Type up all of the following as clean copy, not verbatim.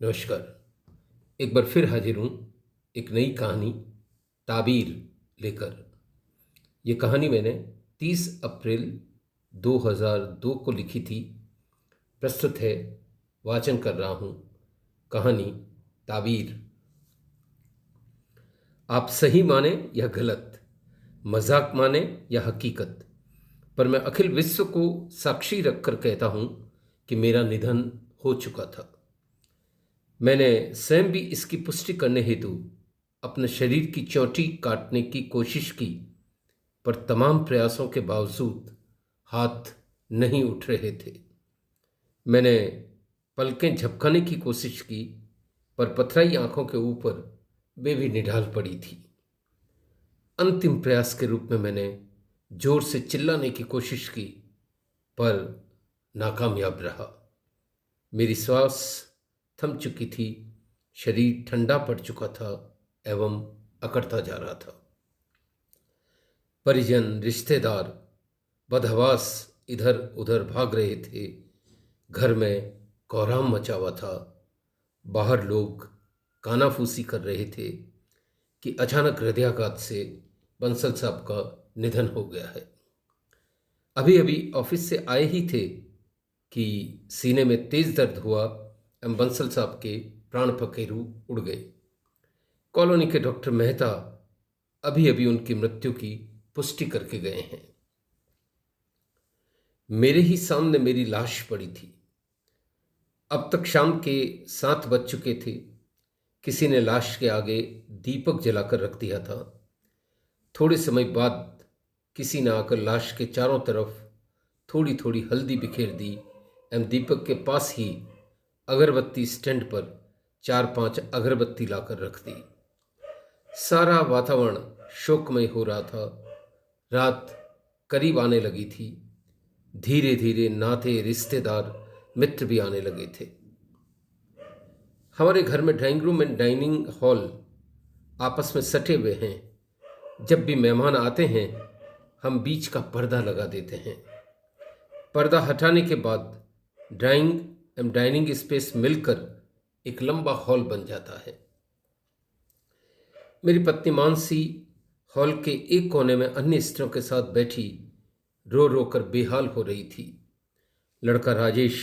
नमस्कार। एक बार फिर हाजिर हूँ एक नई कहानी ताबीर लेकर। ये कहानी मैंने 30 अप्रैल 2002 को लिखी थी। प्रस्तुत है, वाचन कर रहा हूँ कहानी ताबीर। आप सही माने या गलत, मजाक माने या हकीकत, पर मैं अखिल विश्व को साक्षी रखकर कहता हूँ कि मेरा निधन हो चुका था। मैंने स्वयं भी इसकी पुष्टि करने हेतु अपने शरीर की चोटी काटने की कोशिश की, पर तमाम प्रयासों के बावजूद हाथ नहीं उठ रहे थे। मैंने पलकें झपकाने की कोशिश की, पर पथराई आंखों के ऊपर वे भी निढाल पड़ी थी। अंतिम प्रयास के रूप में मैंने जोर से चिल्लाने की कोशिश की, पर नाकामयाब रहा। मेरी श्वास थम चुकी थी, शरीर ठंडा पड़ चुका था एवं अकड़ता जा रहा था। परिजन, रिश्तेदार बदहवास इधर उधर भाग रहे थे। घर में कोहराम मचा हुआ था। बाहर लोग कानाफूसी कर रहे थे कि अचानक हृदयाघात से बंसल साहब का निधन हो गया है। अभी अभी ऑफिस से आए ही थे कि सीने में तेज दर्द हुआ एवं बंसल साहब के प्राण पखेरु उड़ गए। कॉलोनी के डॉक्टर मेहता अभी अभी उनकी मृत्यु की पुष्टि करके गए हैं। मेरे ही सामने मेरी लाश पड़ी थी। अब तक शाम के 7 बज चुके थे। किसी ने लाश के आगे दीपक जलाकर रख दिया था। थोड़े समय बाद किसी ने आकर लाश के चारों तरफ थोड़ी थोड़ी हल्दी बिखेर दी एवं दीपक के पास ही अगरबत्ती स्टैंड पर 4-5 अगरबत्ती लाकर रख दी। सारा वातावरण शोकमय हो रहा था। रात करीब आने लगी थी। धीरे धीरे नाते, रिश्तेदार, मित्र भी आने लगे थे। हमारे घर में drawing room and dining hall आपस में सटे हुए हैं। जब भी मेहमान आते हैं, हम बीच का पर्दा लगा देते हैं। पर्दा हटाने के बाद ड्राइंग एवं डाइनिंग स्पेस मिलकर एक लंबा हॉल बन जाता है। मेरी पत्नी मानसी हॉल के एक कोने में अन्य स्त्रियों के साथ बैठी रो रो कर बेहाल हो रही थी। लड़का राजेश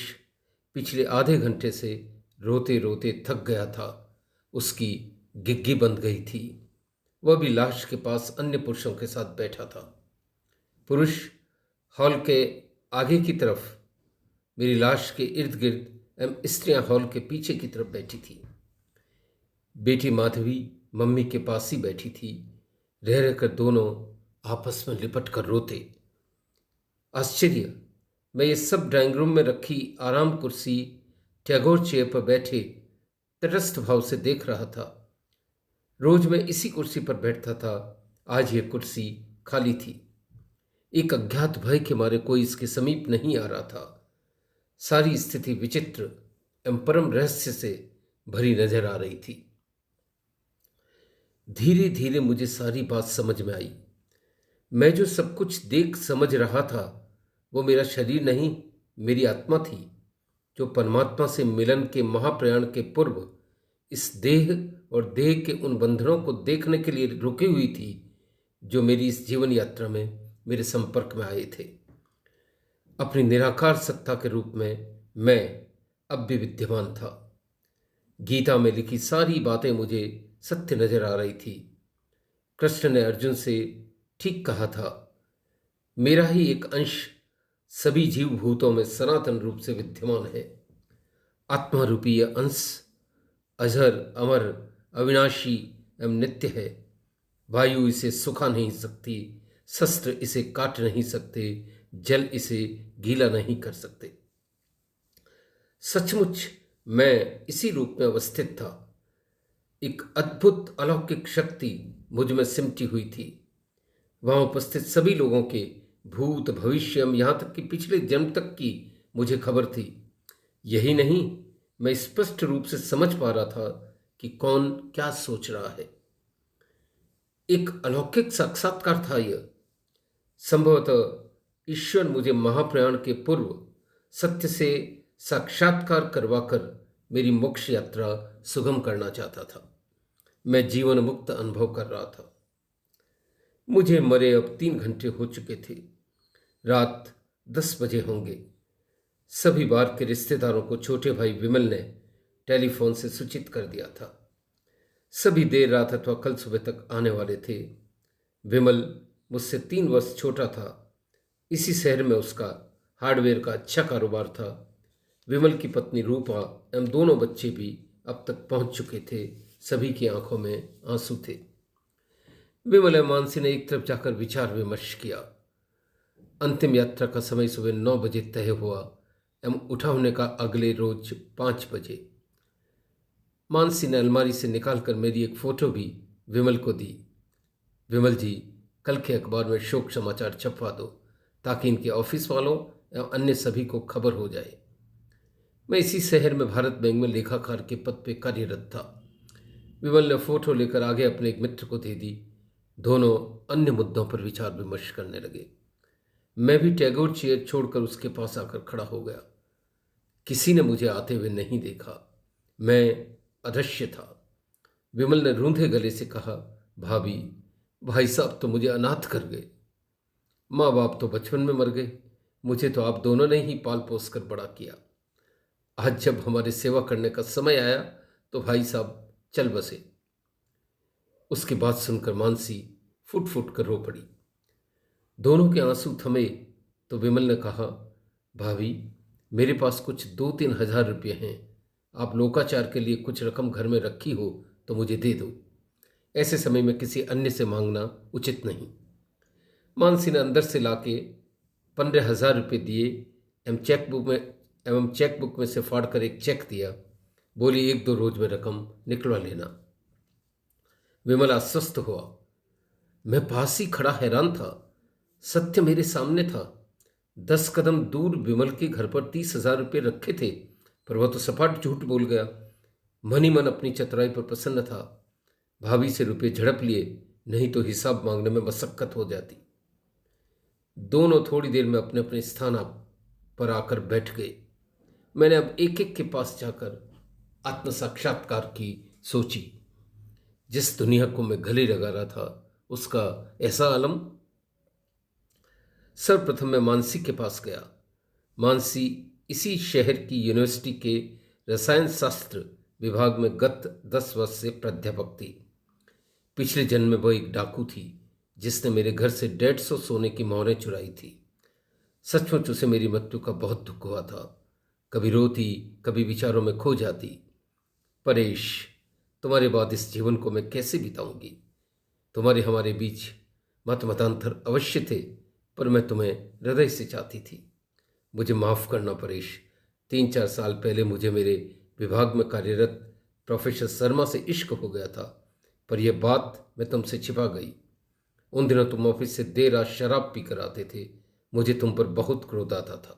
पिछले आधे घंटे से रोते रोते थक गया था। उसकी गिग्गी बंध गई थी। वह भी लाश के पास अन्य पुरुषों के साथ बैठा था। पुरुष हॉल के आगे की तरफ मेरी लाश के इर्द गिर्द एवं स्त्रियां हॉल के पीछे की तरफ बैठी थी। बेटी माधवी मम्मी के पास ही बैठी थी। रह रहकर दोनों आपस में लिपट कर रोते। आश्चर्य, मैं ये सब ड्राइंग रूम में रखी आराम कुर्सी, टैगोर चेयर पर बैठे तटस्थ भाव से देख रहा था। रोज मैं इसी कुर्सी पर बैठता था। आज यह कुर्सी खाली थी। एक अज्ञात भय के मारे कोई इसके समीप नहीं आ रहा था। सारी स्थिति विचित्र एवं परम रहस्य से भरी नजर आ रही थी। धीरे धीरे मुझे सारी बात समझ में आई। मैं जो सब कुछ देख समझ रहा था, वो मेरा शरीर नहीं, मेरी आत्मा थी, जो परमात्मा से मिलन के महाप्रयाण के पूर्व इस देह और देह के उन बंधनों को देखने के लिए रुकी हुई थी, जो मेरी इस जीवन यात्रा में मेरे संपर्क में आए थे। अपनी निराकार सत्ता के रूप में मैं अब भी विद्यमान था। गीता में लिखी सारी बातें मुझे सत्य नजर आ रही थी। कृष्ण ने अर्जुन से ठीक कहा था, मेरा ही एक अंश सभी जीव भूतों में सनातन रूप से विद्यमान है। आत्मा रूपी यह अंश अजर, अमर, अविनाशी एवं नित्य है। वायु इसे सुखा नहीं सकती, शस्त्र इसे काट नहीं सकते, जल इसे गीला नहीं कर सकते। सचमुच मैं इसी रूप में अवस्थित था। एक अद्भुत अलौकिक शक्ति मुझ में सिमटी हुई थी। वहां उपस्थित सभी लोगों के भूत, भविष्य, यहाँ तक कि पिछले जन्म तक की मुझे खबर थी। यही नहीं, मैं स्पष्ट रूप से समझ पा रहा था कि कौन क्या सोच रहा है। एक अलौकिक साक्षात्कार था यह। संभवतः ईश्वर मुझे महाप्रयाण के पूर्व सत्य से साक्षात्कार करवाकर मेरी मोक्ष यात्रा सुगम करना चाहता था। मैं जीवन मुक्त अनुभव कर रहा था। मुझे मरे अब 3 घंटे हो चुके थे। रात 10 बजे होंगे। सभी बार के रिश्तेदारों को छोटे भाई विमल ने टेलीफोन से सूचित कर दिया था। सभी देर रात अथवा कल सुबह तक आने वाले थे। विमल मुझसे 3 वर्ष छोटा था। इसी शहर में उसका हार्डवेयर का अच्छा कारोबार था। विमल की पत्नी रूपा एवं दोनों बच्चे भी अब तक पहुंच चुके थे। सभी की आंखों में आंसू थे। विमल एवं मानसी ने एक तरफ जाकर विचार विमर्श किया। अंतिम यात्रा का समय सुबह 9 बजे तय हुआ एवं उठा होने का अगले रोज 5 बजे। मानसी ने अलमारी से निकालकर मेरी एक फोटो भी विमल को दी। विमल जी, कल के अखबार में शोक समाचार छपवा दो ताकि इनके ऑफिस वालों एवं अन्य सभी को खबर हो जाए। मैं इसी शहर में भारत बैंक में लेखाकार के पद पर कार्यरत था। विमल ने फोटो लेकर आगे अपने एक मित्र को दे दी। दोनों अन्य मुद्दों पर विचार विमर्श करने लगे। मैं भी टैगोर चेयर छोड़कर उसके पास आकर खड़ा हो गया। किसी ने मुझे आते हुए नहीं देखा। मैं अदृश्य था। विमल ने रूंधे गले से कहा, भाभी, भाई साहब तो मुझे अनाथ कर गए। माँ बाप तो बचपन में मर गए। मुझे तो आप दोनों ने ही पाल पोस कर बड़ा किया। आज जब हमारे सेवा करने का समय आया तो भाई साहब चल बसे। उसकी बात सुनकर मानसी फुट फुट कर रो पड़ी। दोनों के आंसू थमे तो विमल ने कहा, भाभी, मेरे पास कुछ 2-3 हज़ार रुपये हैं। आप लोकाचार के लिए कुछ रकम घर में रखी हो तो मुझे दे दो। ऐसे समय में किसी अन्य से मांगना उचित नहीं। मानसी ने अंदर से लाके 15,000 रुपये दिए एवं चेकबुक में से फाड़कर एक चेक दिया। बोली, 1-2 रोज में रकम निकलवा लेना। विमल आश्वस्त हुआ। मैं पास ही खड़ा हैरान था। सत्य मेरे सामने था। 10 कदम दूर विमल के घर पर 30,000 रुपये रखे थे, पर वह तो सपाट झूठ बोल गया। मन ही मन अपनी चतुराई पर प्रसन्न था। भाभी से रुपये झड़प लिए, नहीं तो हिसाब मांगने में मशक्कत हो जाती। दोनों थोड़ी देर में अपने अपने स्थान पर आकर बैठ गए। मैंने अब एक एक के पास जाकर आत्म साक्षात्कार की सोची। जिस दुनिया को मैं गले लगा रहा था उसका ऐसा आलम। सर्वप्रथम मैं मानसी के पास गया। मानसी इसी शहर की यूनिवर्सिटी के रसायन शास्त्र विभाग में गत 10 वर्ष से प्राध्यापक थी। पिछले जन्म में वह एक डाकू थी जिसने मेरे घर से 150 सोने की मोहरें चुराई थी। सचमुच उसे मेरी मृत्यु का बहुत दुख हुआ था। कभी रोती, कभी विचारों में खो जाती। परेश, तुम्हारे बाद इस जीवन को मैं कैसे बिताऊंगी? तुम्हारे हमारे बीच मत मतांतर अवश्य थे, पर मैं तुम्हें हृदय से चाहती थी। मुझे माफ़ करना परेश। 3-4 साल पहले मुझे मेरे विभाग में कार्यरत प्रोफेसर शर्मा से इश्क हो गया था, पर यह बात मैं तुमसे छिपा गई। उन दिनों तुम ऑफिस से देर रात शराब पी कर आते थे। मुझे तुम पर बहुत क्रोध आता था।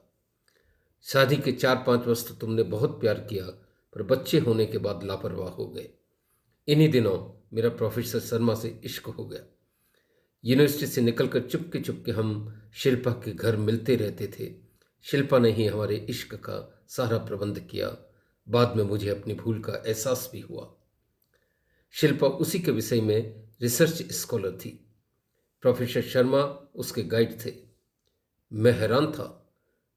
शादी के 4-5 वर्ष तो तुमने बहुत प्यार किया, पर बच्चे होने के बाद लापरवाह हो गए। इन्हीं दिनों मेरा प्रोफेसर शर्मा से इश्क हो गया। यूनिवर्सिटी से निकलकर चुपके चुपके हम शिल्पा के घर मिलते रहते थे। शिल्पा ने ही हमारे इश्क का सारा प्रबंध किया। बाद में मुझे अपनी भूल का एहसास भी हुआ। शिल्पा उसी के विषय में रिसर्च स्कॉलर थी। प्रोफेसर शर्मा उसके गाइड थे। मैं हैरान था।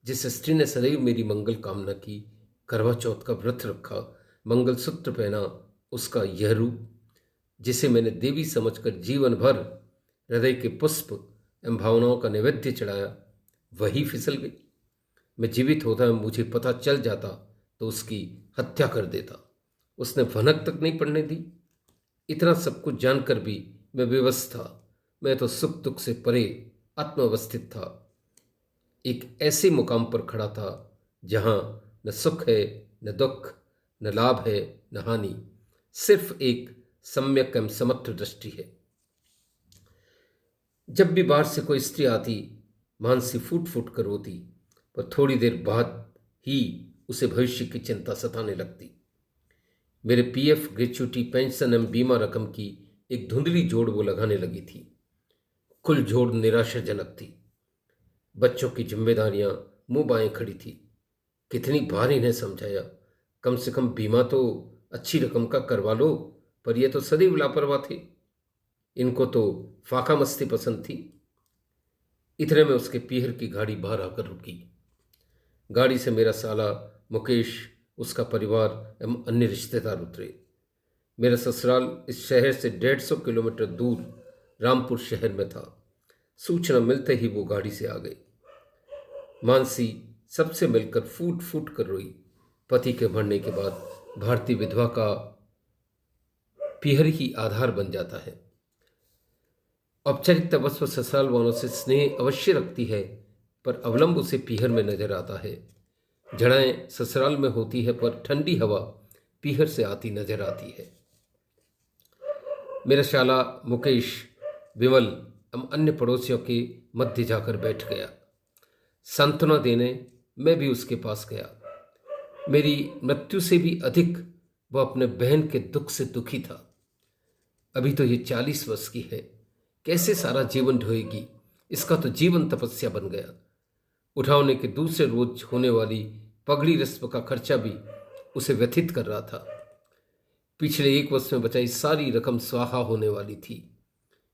जिस स्त्री ने सदैव मेरी मंगल कामना की, करवा चौथ का व्रत रखा, मंगलसूत्र पहना, उसका यह रूप, जिसे मैंने देवी समझकर जीवन भर हृदय के पुष्प एवं भावनाओं का नैवेद्य चढ़ाया, वही फिसल गई। मैं जीवित होता है मुझे पता चल जाता तो उसकी हत्या कर देता। उसने भनक तक नहीं पड़ने दी। इतना सब कुछ जानकर भी मैं विवश था। मैं तो सुख दुख से परे आत्मावस्थित था। एक ऐसे मुकाम पर खड़ा था जहां न सुख है, न दुख, न लाभ है, न हानि, सिर्फ एक सम्यक एवं समत्र दृष्टि है। जब भी बाहर से कोई स्त्री आती, मानसी फूट फूट कर रोती, पर थोड़ी देर बाद ही उसे भविष्य की चिंता सताने लगती। मेरे पीएफ, ग्रेच्युटी, पेंशन एवं बीमा रकम की एक धुंधली जोड़ वो लगाने लगी थी। कुल जोड़ निराशाजनक थी। बच्चों की जिम्मेदारियां मुंह बाएं खड़ी थी। कितनी बार इन्हें समझाया, कम से कम बीमा तो अच्छी रकम का करवा लो, पर यह तो सदैव लापरवाह थे। इनको तो फाका मस्ती पसंद थी। इतने में उसके पीहर की गाड़ी बाहर आकर रुकी। गाड़ी से मेरा साला मुकेश, उसका परिवार एवं अन्य रिश्तेदार उतरे। मेरा ससुराल इस शहर से 150 किलोमीटर दूर रामपुर शहर में था। सूचना मिलते ही वो गाड़ी से आ गए। मानसी सबसे मिलकर फूट फूट कर रोई। पति के मरने के बाद भारतीय विधवा का पीहर ही आधार बन जाता है। औपचारिकता बस वो ससुराल वालों से स्नेह अवश्य रखती है, पर अवलंब उसे पीहर में नजर आता है। जड़ें ससुराल में होती है, पर ठंडी हवा पीहर से आती नजर आती है। मेरा शाला मुकेश विमल एवं अन्य पड़ोसियों के मध्य जाकर बैठ गया। सांत्वना देने मैं भी उसके पास गया। मेरी मृत्यु से भी अधिक वह अपने बहन के दुख से दुखी था। अभी तो ये 40 वर्ष की है, कैसे सारा जीवन ढोएगी? इसका तो जीवन तपस्या बन गया। उठावने के दूसरे रोज होने वाली पगड़ी रस्म का खर्चा भी उसे व्यथित कर रहा था। पिछले 1 वर्ष में बचाई सारी रकम स्वाहा होने वाली थी।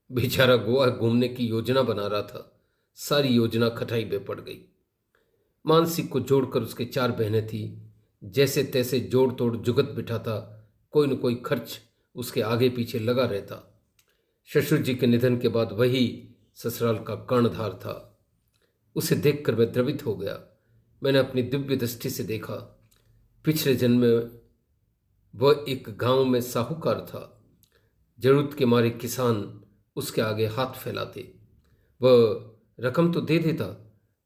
बेचारा गोवा घूमने की योजना बना रहा था, सारी योजना खटाई में पड़ गई। मानसी को जोड़कर उसके 4 बहनें थी। जैसे तैसे जोड़ तोड़ जुगत बिठाता, कोई न कोई खर्च उसके आगे पीछे लगा रहता। ससुर जी के निधन के बाद वही ससुराल का कर्णधार था। उसे देखकर मैं द्रवित हो गया। मैंने अपनी दिव्य दृष्टि से देखा। पिछले जन्म में वह एक गांव में साहूकार था। जरूरत के मारे किसान उसके आगे हाथ फैलाते। वह रकम तो दे देता,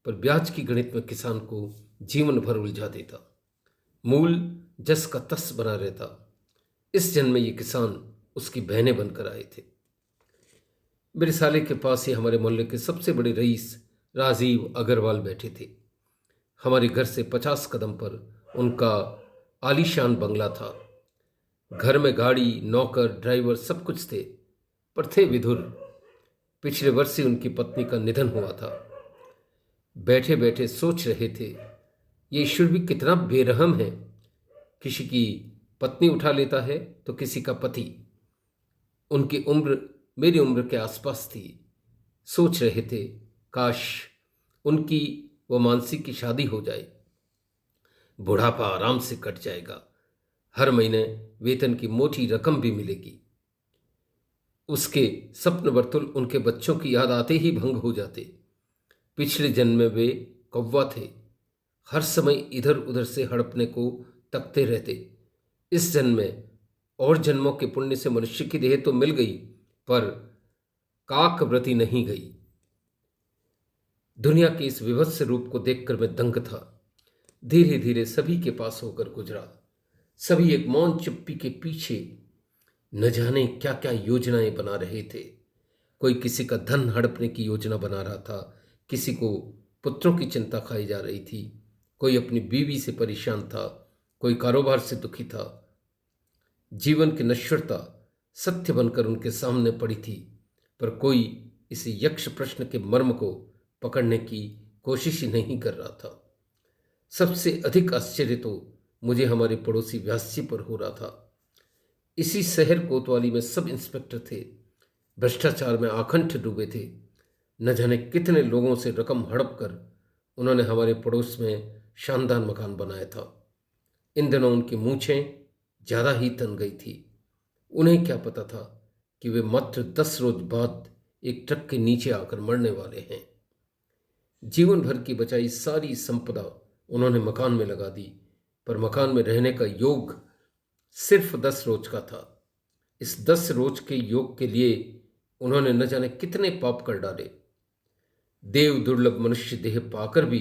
पर ब्याज की गणित में किसान को जीवन भर उलझा देता। मूल जस का तस बना रहता। इस जन्म में ये किसान उसकी बहनें बनकर आए थे। मेरे साले के पास ही हमारे मोहल्ले के सबसे बड़े रईस राजीव अग्रवाल बैठे थे। हमारे घर से 50 कदम पर उनका आलीशान बंगला था। घर में गाड़ी, नौकर, ड्राइवर सब कुछ थे, पर थे विधुर। पिछले वर्ष ही उनकी पत्नी का निधन हुआ था। बैठे बैठे सोच रहे थे, ये ईश्वर भी कितना बेरहम है। किसी की पत्नी उठा लेता है तो किसी का पति। उनकी उम्र मेरी उम्र के आसपास थी। सोच रहे थे, काश उनकी व मानसी की शादी हो जाए। बुढ़ापा आराम से कट जाएगा। हर महीने वेतन की मोटी रकम भी मिलेगी। उसके स्वप्न वर्तुल उनके बच्चों की याद आते ही भंग हो जाते। पिछले जन्म में वे कौवा थे, हर समय इधर उधर से हड़पने को तकते रहते। इस जन्म में और जन्मों के पुण्य से मनुष्य की देह तो मिल गई, पर काकव्रती नहीं गई। दुनिया के इस विभत्स रूप को देखकर मैं दंग था। धीरे धीरे सभी के पास होकर गुजरा। सभी एक मौन चुप्पी के पीछे न जाने क्या क्या योजनाएं बना रहे थे। कोई किसी का धन हड़पने की योजना बना रहा था, किसी को पुत्रों की चिंता खाई जा रही थी, कोई अपनी बीवी से परेशान था, कोई कारोबार से दुखी था। जीवन की नश्वरता सत्य बनकर उनके सामने पड़ी थी, पर कोई इस यक्ष प्रश्न के मर्म को पकड़ने की कोशिश ही नहीं कर रहा था। सबसे अधिक आश्चर्य तो मुझे हमारे पड़ोसी व्यास जी पर हो रहा था। इसी शहर कोतवाली में सब इंस्पेक्टर थे, भ्रष्टाचार में आखंड डूबे थे। न जाने कितने लोगों से रकम हड़प कर उन्होंने हमारे पड़ोस में शानदार मकान बनाया था। इन दिनों उनकी मूछें ज़्यादा ही तन गई थी। उन्हें क्या पता था कि वे मात्र 10 रोज बाद एक ट्रक के नीचे आकर मरने वाले हैं। जीवन भर की बचाई सारी संपदा उन्होंने मकान में लगा दी, पर मकान में रहने का योग सिर्फ 10 रोज का था। इस 10 रोज के योग के लिए उन्होंने न जाने कितने पाप कर डाले। देव दुर्लभ मनुष्य देह पाकर भी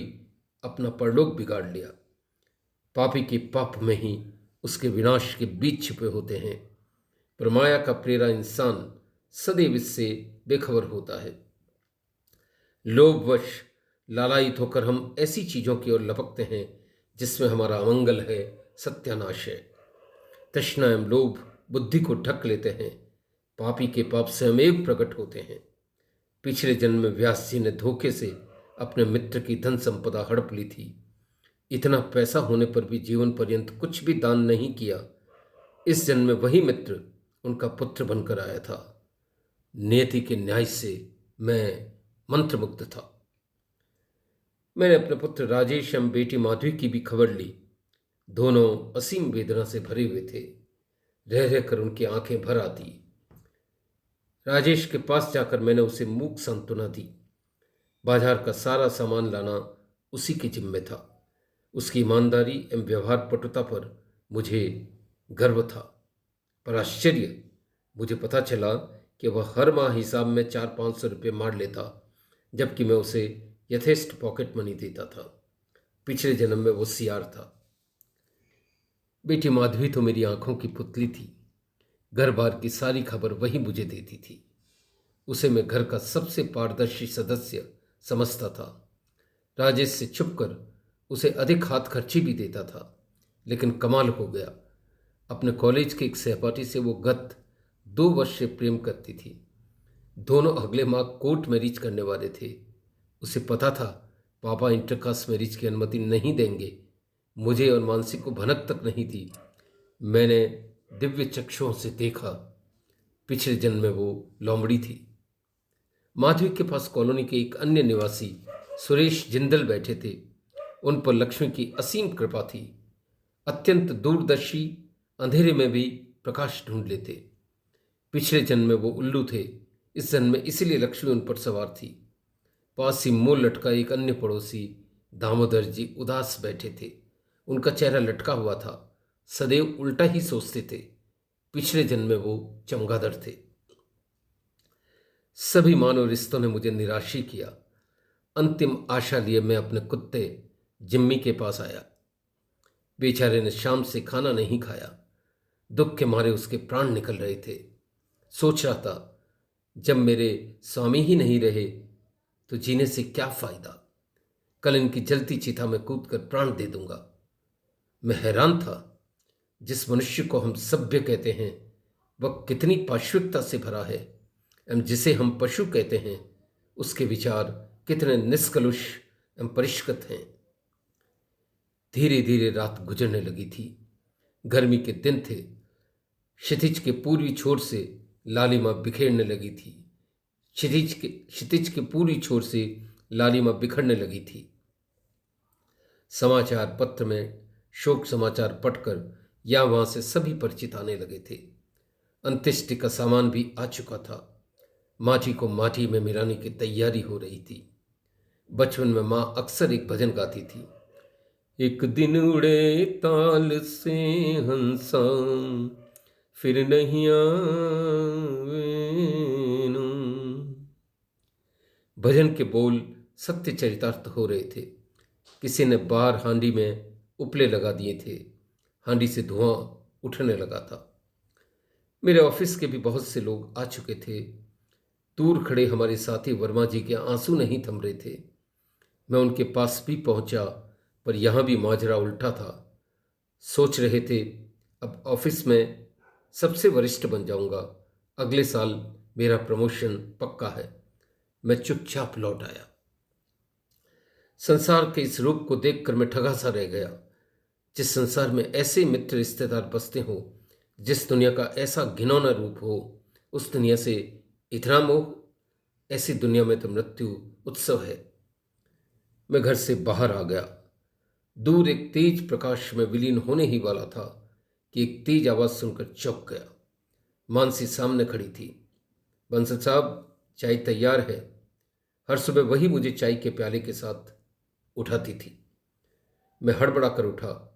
अपना परलोक बिगाड़ लिया। पापी के पाप में ही उसके विनाश के बीज छिपे होते हैं, पर माया का प्रेरा इंसान सदैव इससे बेखबर होता है। लोभवश लालायित होकर हम ऐसी चीजों की ओर लपकते हैं जिसमें हमारा अमंगल है, सत्यानाश है। तृष्णा एवं लोभ बुद्धि को ढक लेते हैं। पापी के पाप स्वयं प्रकट होते हैं। पिछले जन्म में व्यास जी ने धोखे से अपने मित्र की धन संपदा हड़प ली थी। इतना पैसा होने पर भी जीवन पर्यंत कुछ भी दान नहीं किया। इस जन्म में वही मित्र उनका पुत्र बनकर आया था। नियति के न्याय से मैं मंत्रमुग्ध था। मैंने अपने पुत्र राजेश एवं बेटी माधवी की भी खबर ली। दोनों असीम वेदना से भरे हुए थे। रह रहकर उनकी आंखें भर आती। राजेश के पास जाकर मैंने उसे मूक सांत्वना दी। बाजार का सारा सामान लाना उसी के जिम्मे था। उसकी ईमानदारी एवं व्यवहार पटुता पर मुझे गर्व था। पर आश्चर्य, मुझे पता चला कि वह हर माह हिसाब में 400-500 रुपये मार लेता, जबकि मैं उसे यथेष्ट पॉकेट मनी देता था। पिछले जन्म में वो सियार था। बेटी माधवी तो मेरी आंखों की पुतली थी। घर बार की सारी खबर वही मुझे देती थी। उसे मैं घर का सबसे पारदर्शी सदस्य समझता था। राजेश से छुपकर उसे अधिक हाथ खर्ची भी देता था। लेकिन कमाल हो गया, अपने कॉलेज के एक सहपाठी से वो गत 2 वर्ष से प्रेम करती थी। दोनों अगले माह कोर्ट मैरिज करने वाले थे। उसे पता था पापा इंटरकास्ट मैरिज की अनुमति नहीं देंगे। मुझे और मानसी को भनक तक नहीं थी। मैंने दिव्य चक्षुओं से देखा, पिछले जन्म में वो लोमड़ी थी। माधवी के पास कॉलोनी के एक अन्य निवासी सुरेश जिंदल बैठे थे। उन पर लक्ष्मी की असीम कृपा थी। अत्यंत दूरदर्शी, अंधेरे में भी प्रकाश ढूंढ लेते। पिछले जन्म में वो उल्लू थे, इस जन्म में इसीलिए लक्ष्मी उन पर सवार थी। पास ही मुंह लटका एक अन्य पड़ोसी दामोदर जी उदास बैठे थे। उनका चेहरा लटका हुआ था, सदैव उल्टा ही सोचते थे। पिछले जन्म में वो चमगादड़ थे। सभी मानव रिश्तों ने मुझे निराश ही किया। अंतिम आशा लिए मैं अपने कुत्ते जिम्मी के पास आया। बेचारे ने शाम से खाना नहीं खाया। दुख के मारे उसके प्राण निकल रहे थे। सोच रहा था, जब मेरे स्वामी ही नहीं रहे तो जीने से क्या फायदा। कल इनकी जलती चिता में कूद कर प्राण दे दूंगा। मैं हैरान था, जिस मनुष्य को हम सभ्य कहते हैं वह कितनी पाशविकता से भरा है, एवं जिसे हम पशु कहते हैं उसके विचार कितने निष्कलुष एवं परिष्कृत हैं। धीरे धीरे रात गुजरने लगी थी। गर्मी के दिन थे। क्षितिज के पूर्वी छोर से लालिमा बिखेरने लगी थी। क्षितिज के पूर्वी छोर से लालिमा बिखरने लगी थी। समाचार पत्र में शोक समाचार पढ़कर या वहां से सभी परिचित आने लगे थे। अंत्येष्टि का सामान भी आ चुका था। माटी को माटी में मिलाने की तैयारी हो रही थी। बचपन में माँ अक्सर एक भजन गाती थी, एक दिन उड़े ताल से हंसा फिर नहीं आवेनु। भजन के बोल सत्य चरितार्थ हो रहे थे। किसी ने बाहर हांडी में उपले लगा दिए थे। हांडी से धुआं उठने लगा था। मेरे ऑफिस के भी बहुत से लोग आ चुके थे। दूर खड़े हमारे साथी वर्मा जी के आंसू नहीं थम रहे थे। मैं उनके पास भी पहुंचा, पर यहां भी माजरा उल्टा था। सोच रहे थे अब ऑफिस में सबसे वरिष्ठ बन जाऊंगा। अगले साल मेरा प्रमोशन पक्का है। मैं चुपचाप लौट आया। संसार के इस रूप को देखकर मैं ठगा सा रह गया। जिस संसार में ऐसे मित्र रिश्तेदार बसते हो, जिस दुनिया का ऐसा घिनौना रूप हो, उस दुनिया से इतना मोह। ऐसी दुनिया में तो मृत्यु उत्सव है। मैं घर से बाहर आ गया। दूर एक तेज प्रकाश में विलीन होने ही वाला था कि एक तेज आवाज सुनकर चौंक गया। मानसी सामने खड़ी थी। बंसल साहब, चाय तैयार है। हर सुबह वही मुझे चाय के प्याले के साथ उठाती थी। मैं हड़बड़ा कर उठा।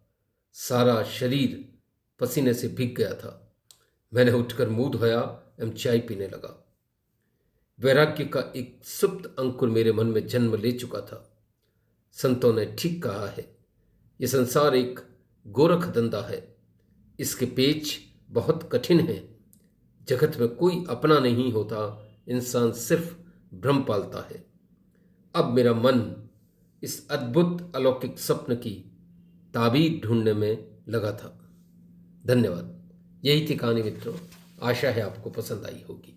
सारा शरीर पसीने से भीग गया था। मैंने उठकर मुंह धोया एवं चाय पीने लगा। वैराग्य का एक सुप्त अंकुर मेरे मन में जन्म ले चुका था। संतों ने ठीक कहा है, यह संसार एक गोरख धंधा है। इसके पेच बहुत कठिन हैं। जगत में कोई अपना नहीं होता। इंसान सिर्फ भ्रम पालता है। अब मेरा मन इस अद्भुत अलौकिक स्वप्न की ताबीर ढूंढने में लगा था। धन्यवाद। यही थी कहानी मित्रों। आशा है आपको पसंद आई होगी।